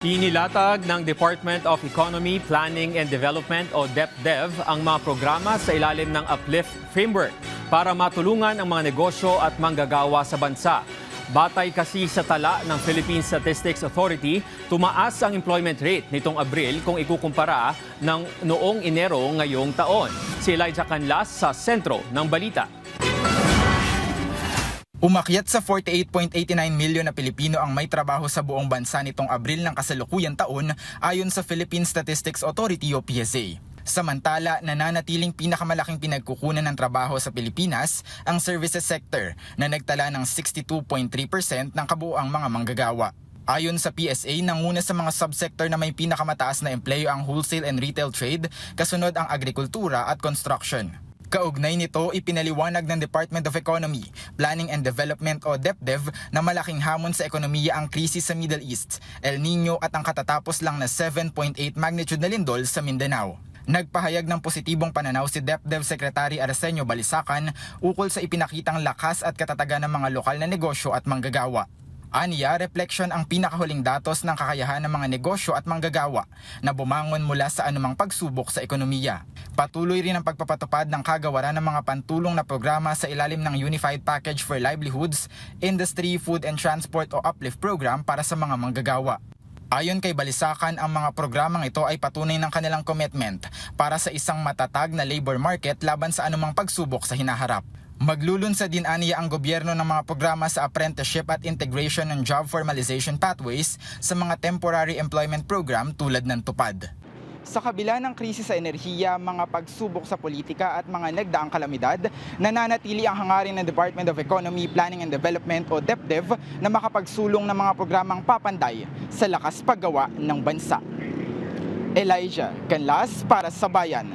Inilatag ng Department of Economy, Planning and Development o DepDev ang mga programa sa ilalim ng Uplift Framework para matulungan ang mga negosyo at manggagawa sa bansa. Batay kasi sa tala ng Philippine Statistics Authority, tumaas ang employment rate nitong Abril kung ikukumpara ng noong Enero ngayong taon. Si Elijah Canlas sa sentro ng balita. Umakyat sa 48.89 milyon na Pilipino ang may trabaho sa buong bansa nitong Abril ng kasalukuyang taon ayon sa Philippine Statistics Authority o PSA. Samantala, nananatiling pinakamalaking pinagkukunan ng trabaho sa Pilipinas ang services sector na nagtala ng 62.3% ng kabuuang mga manggagawa. Ayon sa PSA, nanguna sa mga subsector na may pinakamataas na empleyo ang wholesale and retail trade, kasunod ang agrikultura at construction. Kaugnay nito, ipinaliwanag ng Department of Economy, Planning and Development o DepDev na malaking hamon sa ekonomiya ang krisis sa Middle East, El Nino at ang katatapos lang na 7.8 magnitude na lindol sa Mindanao. Nagpahayag ng positibong pananaw si DepDev Secretary Arsenio Balisacan ukol sa ipinakitang lakas at katatagan ng mga lokal na negosyo at manggagawa. Aniya, refleksyon ang pinakahuling datos ng kakayahan ng mga negosyo at manggagawa na bumangon mula sa anumang pagsubok sa ekonomiya. Patuloy rin ang pagpapatupad ng kagawaran ng mga pantulong na programa sa ilalim ng Unified Package for Livelihoods, Industry, Food and Transport o Uplift Program para sa mga manggagawa. Ayon kay Balisacan, ang mga programang ito ay patunay ng kanilang commitment para sa isang matatag na labor market laban sa anumang pagsubok sa hinaharap. Maglulunsad din aniya ang gobyerno ng mga programa sa apprenticeship at integration ng job formalization pathways sa mga temporary employment program tulad ng TUPAD. Sa kabila ng krisis sa enerhiya, mga pagsubok sa politika at mga nagdaang kalamidad, nananatili ang hangarin ng Department of Economy, Planning and Development o DepDev na makapagsulong ng mga programang papanday sa lakas paggawa ng bansa. Elijah Canlas para sa Bayan.